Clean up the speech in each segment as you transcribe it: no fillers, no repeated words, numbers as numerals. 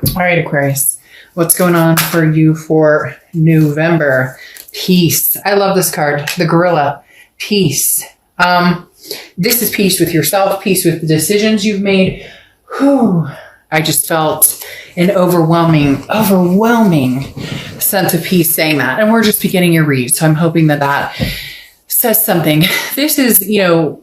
All right, Aquarius, what's going on for you for November? Peace. I love this card, the gorilla. Peace. This is peace with yourself, peace with the decisions you've made. Whew. I just felt an overwhelming sense of peace saying that. And we're just beginning your read. So I'm hoping that says something. This is,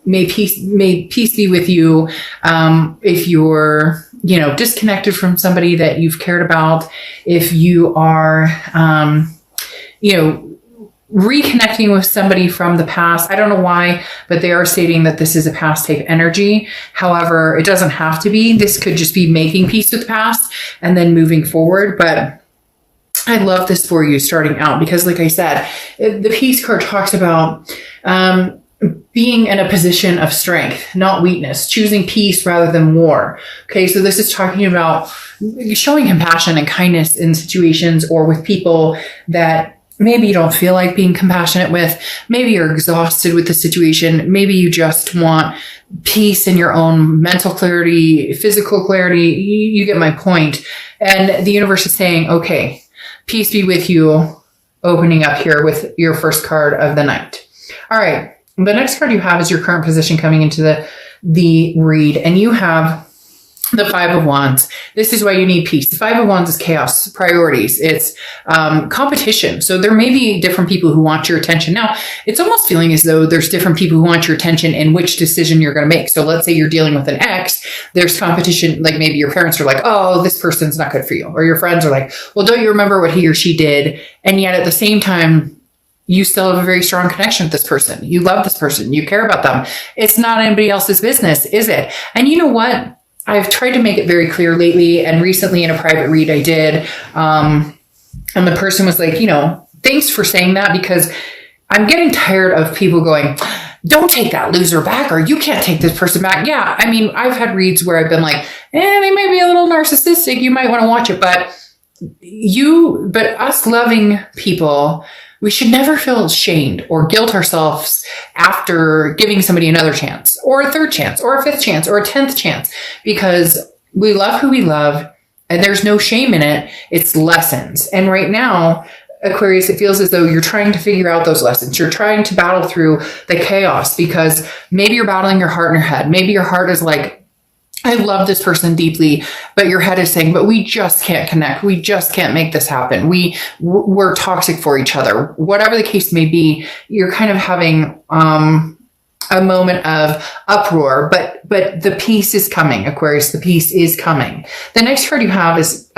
may peace be with you. If you're, disconnected from somebody that you've cared about, if you are, reconnecting with somebody from the past. I don't know why, but they are stating that this is a past type energy. However, it doesn't have to be. This could just be making peace with the past and then moving forward. But I love this for you starting out because, like I said, the peace card talks about being in a position of strength, not weakness, choosing peace rather than war. Okay, so this is talking about showing compassion and kindness in situations or with people that maybe you don't feel like being compassionate with. Maybe you're exhausted with the situation. Maybe you just want peace in your own mental clarity, physical clarity. You get my point. And the universe is saying, okay, peace be with you, opening up here with your first card of the night. All right. The next card you have is your current position coming into the read. And you have the Five of Wands. This is why you need peace. The Five of Wands is chaos, priorities. It's competition. So there may be different people who want your attention. Now, it's almost feeling as though there's different people who want your attention in which decision you're going to make. So let's say you're dealing with an ex. There's competition. Like maybe your parents are like, oh, this person's not good for you. Or your friends are like, well, don't you remember what he or she did? And yet at the same time, you still have a very strong connection with this person. You love this person. You care about them. It's not anybody else's business, is it? And you know what? I've tried to make it very clear lately, and recently in a private read I did, and the person was like, thanks for saying that, because I'm getting tired of people going, don't take that loser back, or you can't take this person back. Yeah, I mean, I've had reads where I've been like, they might be a little narcissistic, you might want to watch it, but us loving people, we should never feel ashamed or guilt ourselves after giving somebody another chance or a third chance or a fifth chance or a 10th chance, because we love who we love and there's no shame in it. It's lessons. And right now, Aquarius, it feels as though you're trying to figure out those lessons. You're trying to battle through the chaos because maybe you're battling your heart in your head. Maybe your heart is like, I love this person deeply, but your head is saying, but we just can't connect. We just can't make this happen. We're toxic for each other. Whatever the case may be, you're kind of having a moment of uproar, but the peace is coming, Aquarius. The peace is coming. The next card you have is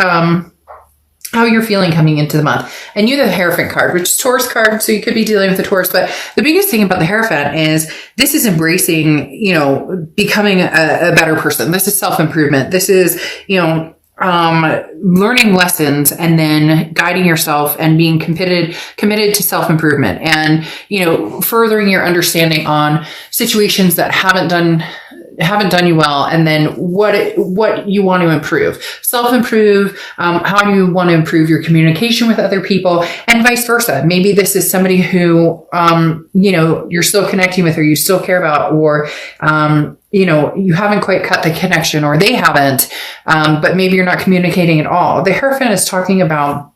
how you're feeling coming into the month. And you have the Hierophant card, which is Taurus card. So you could be dealing with the Taurus, but the biggest thing about the Hierophant is this is embracing, becoming a better person. This is self-improvement. This is, learning lessons and then guiding yourself and being committed to self-improvement and, furthering your understanding on situations that haven't done you well, and then what you want to improve, self-improve, how you want to improve your communication with other people, and vice versa. Maybe this is somebody who, you're still connecting with or you still care about, or, you haven't quite cut the connection or they haven't, but maybe you're not communicating at all. The Hierophant is talking about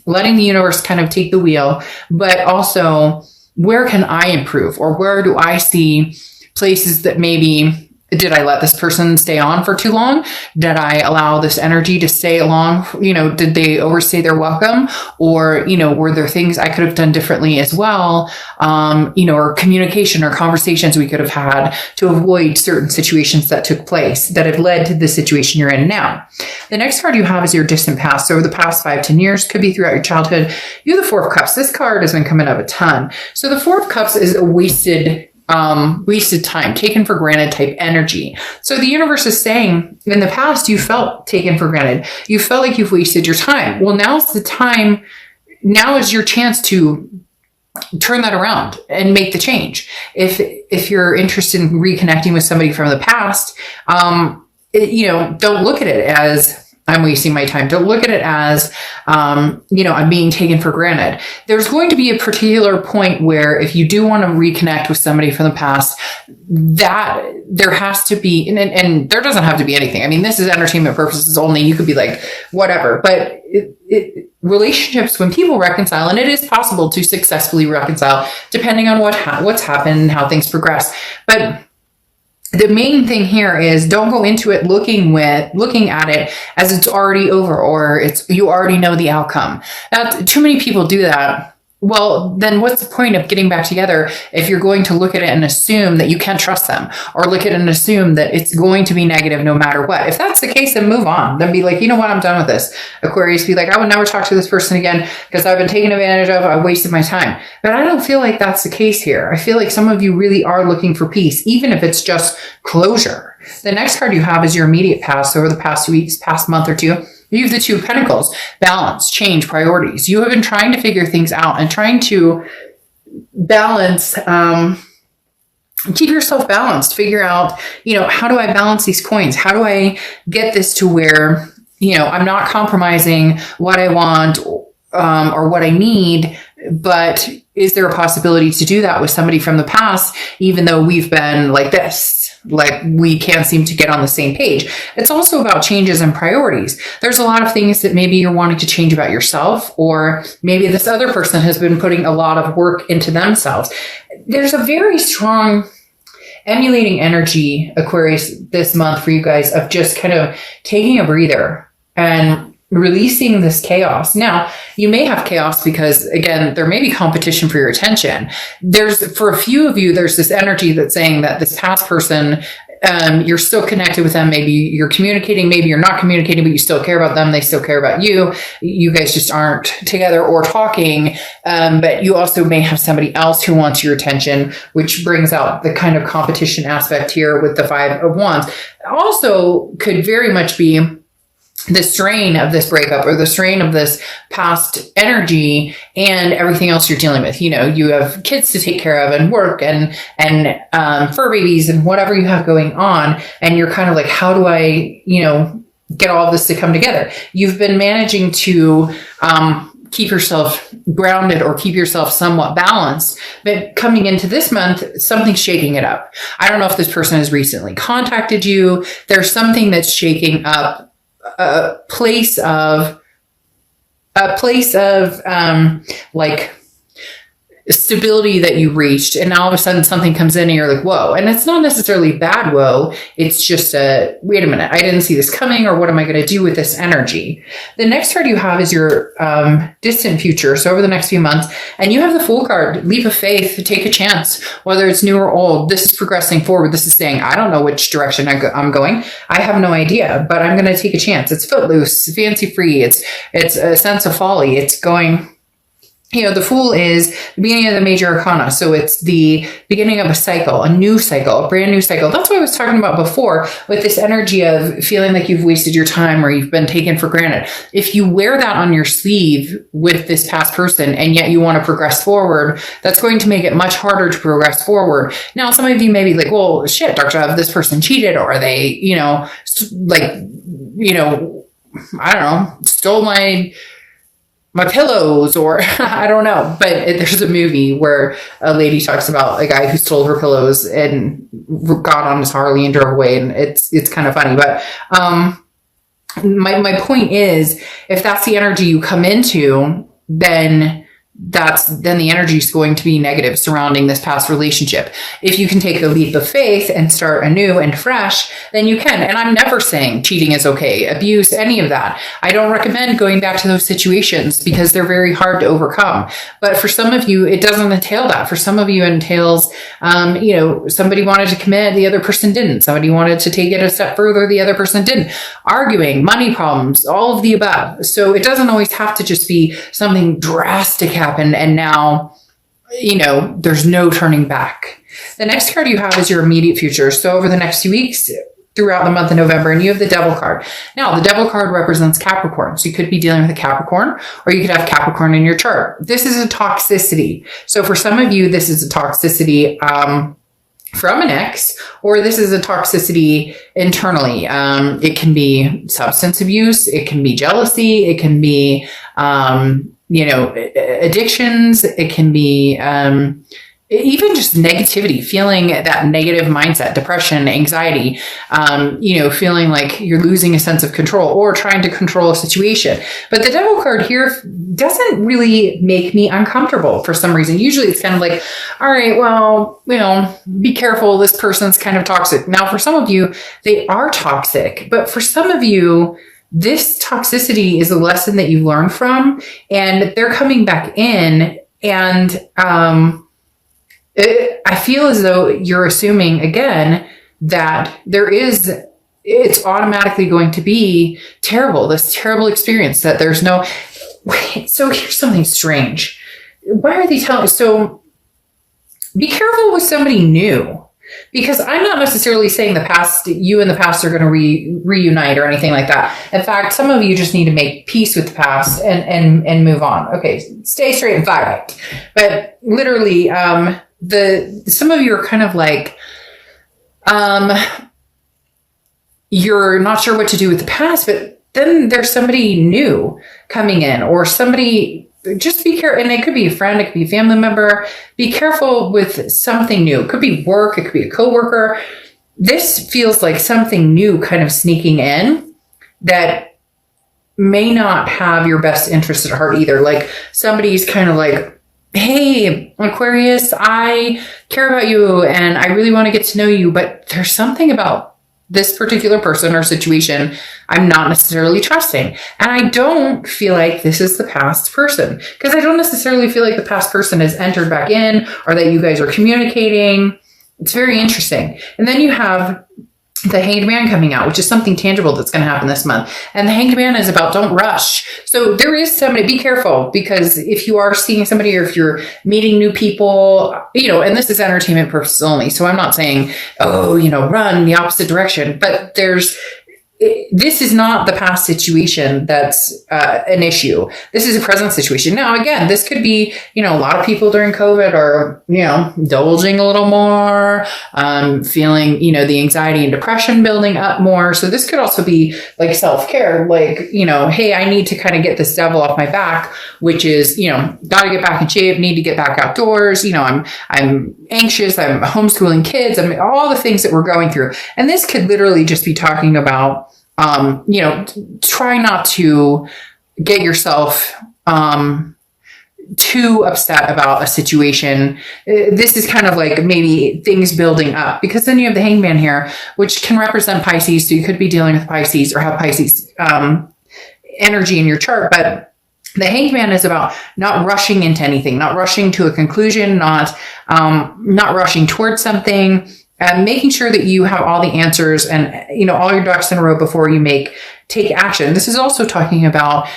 letting the universe kind of take the wheel, but also where can I improve, or where do I see places that maybe, did I let this person stay on for too long? Did I allow this energy to stay along? Did they overstay their welcome? Or, were there things I could have done differently as well? Or communication or conversations we could have had to avoid certain situations that took place that have led to the situation you're in now. The next card you have is your distant past. So over the past 5-10 years, could be throughout your childhood. You have the Four of Cups. This card has been coming up a ton. So the Four of Cups is a wasted time, taken for granted type energy. So the universe is saying in the past, you felt taken for granted. You felt like you've wasted your time. Well, now's the time. Now is your chance to turn that around and make the change. If you're interested in reconnecting with somebody from the past, don't look at it as I'm wasting my time. Don't look at it as, I'm being taken for granted. There's going to be a particular point where if you do want to reconnect with somebody from the past, that there has to be, and there doesn't have to be anything. I mean, this is entertainment purposes only. You could be like, whatever, but relationships, when people reconcile, and it is possible to successfully reconcile depending on what's happened, how things progress. But the main thing here is don't go into it looking at it as it's already over, or you already know the outcome. Too many people do that. Well, then what's the point of getting back together if you're going to look at it and assume that you can't trust them, or look at it and assume that it's going to be negative no matter what? If that's the case, then move on. Then be like, you know what, I'm done with this. Aquarius, be like, I would never talk to this person again because I've been taken advantage of. I wasted my time. But I don't feel like that's the case here. I feel like some of you really are looking for peace, even if it's just closure. The next card you have is your immediate past. Over the past weeks, past month or two, you have the Two of Pentacles, balance, change, priorities. You have been trying to figure things out and trying to balance, keep yourself balanced, figure out, how do I balance these coins? How do I get this to where, I'm not compromising what I want or what I need, but is there a possibility to do that with somebody from the past, even though we've been like this, like we can't seem to get on the same page? It's also about changes and priorities. There's a lot of things that maybe you're wanting to change about yourself, or maybe this other person has been putting a lot of work into themselves. There's a very strong emulating energy, Aquarius, this month for you guys, of just kind of taking a breather and releasing this chaos. Now, you may have chaos because, again, there may be competition for your attention. For a few of you, there's this energy that's saying that this past person, you're still connected with them. Maybe you're communicating, maybe you're not communicating, but you still care about them. They still care about you. You guys just aren't together or talking. But you also may have somebody else who wants your attention, which brings out the kind of competition aspect here with the Five of Wands. Also could very much be the strain of this breakup, or the strain of this past energy and everything else you're dealing with. You have kids to take care of, and work, and fur babies, and whatever you have going on. And you're kind of like, how do I, get all of this to come together? You've been managing to, keep yourself grounded or keep yourself somewhat balanced. But coming into this month, something's shaking it up. I don't know if this person has recently contacted you. There's something that's shaking up a place of like stability that you reached, and all of a sudden something comes in and you're like, whoa. And it's not necessarily bad whoa, it's just wait a minute, I didn't see this coming, or what am I going to do with this energy? The next card you have is your distant future, so over the next few months. And you have the Fool card, leap of faith, take a chance, whether it's new or old. This is progressing forward. This is saying, I don't know which direction I'm going. I have no idea, but I'm going to take a chance. It's footloose, fancy free. It's a sense of folly. It's going, the Fool is the beginning of the major arcana. So it's the beginning of a cycle, a new cycle, a brand new cycle. That's what I was talking about before with this energy of feeling like you've wasted your time or you've been taken for granted. If you wear that on your sleeve with this past person and yet you want to progress forward, that's going to make it much harder to progress forward. Now, some of you may be like, well, shit, Dr. Jeff, this person cheated, or they, I don't know, stole my pillows, or I don't know. But there's a movie where a lady talks about a guy who stole her pillows and got on his Harley and drove away. And it's kind of funny. But my point is, if that's the energy you come into, then the energy is going to be negative surrounding this past relationship. If you can take the leap of faith and start anew and fresh, then you can. And I'm never saying cheating is okay, abuse, any of that. I don't recommend going back to those situations because they're very hard to overcome. But for some of you, it doesn't entail that. For some of you, it entails, somebody wanted to commit, the other person didn't. Somebody wanted to take it a step further, the other person didn't. Arguing, money problems, all of the above. So it doesn't always have to just be something drastic happen and now, there's no turning back. The next card you have is your immediate future. So over the next few weeks, throughout the month of November, and you have the Devil card. Now, the Devil card represents Capricorn. So you could be dealing with a Capricorn, or you could have Capricorn in your chart. This is a toxicity. So for some of you, this is a toxicity from an ex, or this is a toxicity internally. It can be substance abuse. It can be jealousy. It can be, addictions. It can be, even just negativity, feeling that negative mindset, depression, anxiety, feeling like you're losing a sense of control or trying to control a situation. But the devil card here doesn't really make me uncomfortable for some reason. Usually it's kind of like, all right, well, be careful. This person's kind of toxic. Now, for some of you, they are toxic, but for some of you, this toxicity is a lesson that you learn from, and they're coming back in, and, I feel as though you're assuming again that it's automatically going to be terrible, this terrible experience, that there's no, wait, so here's something strange. Why are they telling, so be careful with somebody new, because I'm not necessarily saying you and the past are going to reunite or anything like that. In fact, some of you just need to make peace with the past and move on. Okay. Stay straight and fly right. But literally, some of you are kind of like, you're not sure what to do with the past, but then there's somebody new coming in, or somebody, just be careful. And it could be a friend, it could be a family member. Be careful with something new. It could be work. It could be a coworker. This feels like something new kind of sneaking in that may not have your best interest at heart either. Like somebody's kind of like, hey, Aquarius, I care about you and I really want to get to know you, but there's something about this particular person or situation I'm not necessarily trusting. And I don't feel like this is the past person, because I don't necessarily feel like the past person has entered back in, or that you guys are communicating. It's very interesting. And then you have the Hanged Man coming out, which is something tangible that's going to happen this month. And the Hanged Man is about don't rush. So there is somebody, be careful, because if you are seeing somebody, or if you're meeting new people, and this is entertainment purposes only. So I'm not saying, run in the opposite direction, but this is not the past situation that's an issue. This is a present situation. Now, again, this could be, a lot of people during COVID are, indulging a little more, feeling, the anxiety and depression building up more. So this could also be like self-care, like, hey, I need to kind of get this devil off my back, which is, got to get back in shape, need to get back outdoors. I'm anxious. I'm homeschooling kids. I mean, all the things that we're going through. And this could literally just be talking about, try not to get yourself too upset about a situation. This is kind of like maybe things building up, because then you have the Hanged Man here, which can represent Pisces. So you could be dealing with Pisces, or have Pisces energy in your chart. But the Hanged Man is about not rushing into anything, not rushing to a conclusion, not rushing towards something. Making sure that you have all the answers and, all your ducks in a row before you take action. This is also talking about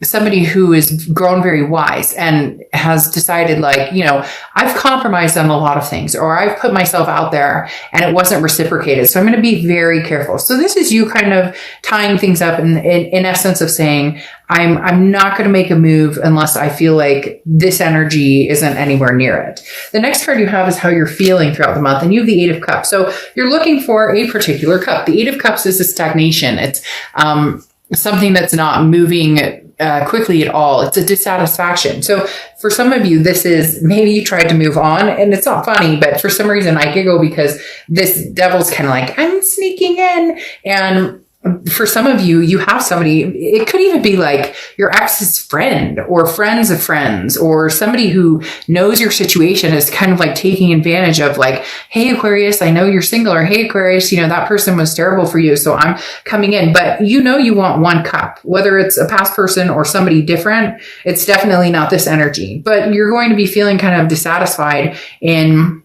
somebody who has grown very wise and has decided, like, I've compromised on a lot of things, or I've put myself out there and it wasn't reciprocated. So I'm going to be very careful. So this is you kind of tying things up in essence of saying, I'm not going to make a move unless I feel like this energy isn't anywhere near it. The next card you have is how you're feeling throughout the month, and you have the Eight of Cups. So you're looking for a particular cup. The Eight of Cups is a stagnation. It's something that's not moving quickly at all. It's a dissatisfaction. So for some of you, this is, maybe you tried to move on, and it's not funny, but for some reason I giggle because this devil's kind of like, I'm sneaking in. And for some of you, you have somebody, it could even be like your ex's friend or friends of friends, or somebody who knows your situation is kind of like taking advantage of, like, hey, Aquarius, I know you're single, or hey, Aquarius, that person was terrible for you, so I'm coming in. But you want one cup, whether it's a past person or somebody different. It's definitely not this energy, but you're going to be feeling kind of dissatisfied in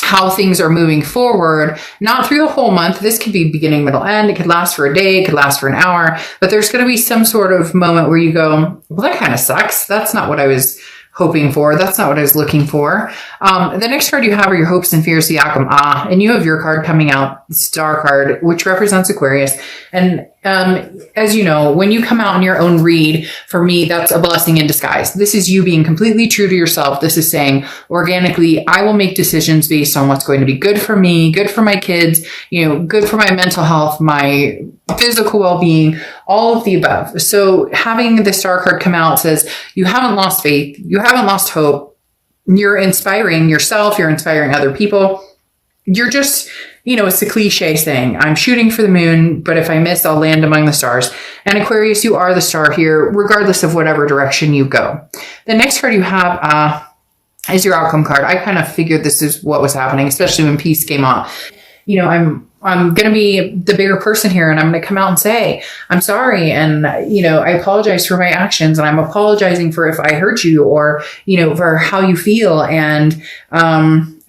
how things are moving forward, not through the whole month. This could be beginning, middle, end. It could last for a day. It could last for an hour, but there's going to be some sort of moment where you go, well, that kind of sucks. That's not what I was hoping for. That's not what I was looking for. The next card you have are your hopes and fears, the outcome. And you have your card coming out, Star card, which represents Aquarius. And As you know, when you come out in your own read, for me, that's a blessing in disguise. This is you being completely true to yourself. This is saying organically, I will make decisions based on what's going to be good for me, good for my kids, good for my mental health, my physical well-being, all of the above. So having the star card come out says you haven't lost faith. You haven't lost hope. You're inspiring yourself. You're inspiring other people. You're just, it's a cliche saying, I'm shooting for the moon, but if I miss, I'll land among the stars. And Aquarius, you are the star here, regardless of whatever direction you go. The next card you have is your outcome card. I kind of figured this is what was happening, especially when peace came out. I'm going to be the bigger person here, and I'm going to come out and say, I'm sorry. And, I apologize for my actions, and I'm apologizing for if I hurt you or, for how you feel. And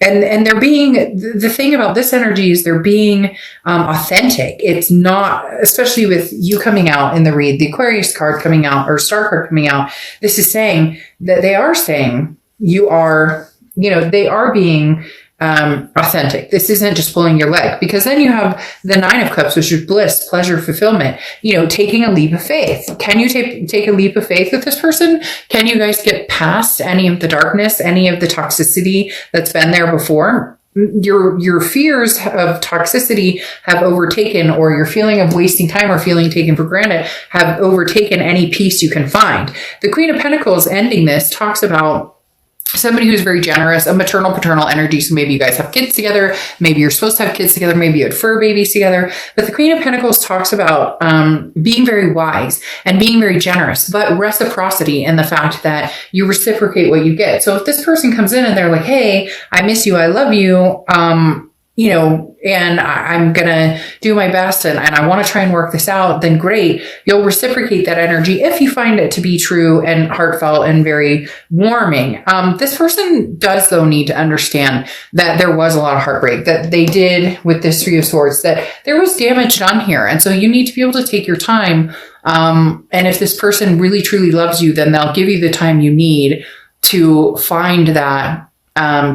they're being, the thing about this energy is they're being authentic. It's not, especially with you coming out in the read, the Aquarius card coming out or star card coming out. This is saying that they are saying you are, they are being authentic. This isn't just pulling your leg, because then you have the 9 of Cups, which is bliss, pleasure, fulfillment, taking a leap of faith. Can you take a leap of faith with this person? Can you guys get past any of the darkness, any of the toxicity that's been there before? Your fears of toxicity have overtaken, or your feeling of wasting time or feeling taken for granted have overtaken any peace you can find. The Queen of Pentacles ending this talks about somebody who's very generous, a maternal paternal energy. So maybe you guys have kids together. Maybe you're supposed to have kids together. Maybe you had fur babies together. But the Queen of Pentacles talks about being very wise and being very generous, but reciprocity in the fact that you reciprocate what you get. So if this person comes in and they're like, hey, I miss you, I love you, and I'm going to do my best and I want to try and work this out, then great. You'll reciprocate that energy if you find it to be true and heartfelt and very warming. This person does, though, need to understand that there was a lot of heartbreak that they did with this 3 of Swords, that there was damage done here. And so you need to be able to take your time. And if this person really, truly loves you, then they'll give you the time you need to find that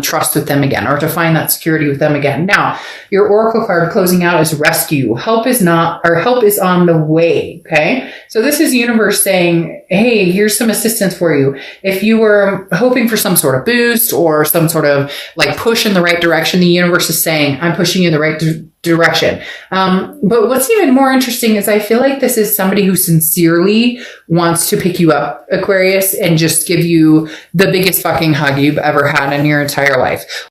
trust with them again, or to find that security with them again. Now, your oracle card closing out is rescue. Help is on the way. Okay. So this is universe saying, hey, here's some assistance for you. If you were hoping for some sort of boost or some sort of like push in the right direction, the universe is saying, I'm pushing you in the right direction. But what's even more interesting is I feel like this is somebody who sincerely wants to pick you up, Aquarius, and just give you the biggest fucking hug you've ever had in your entire life.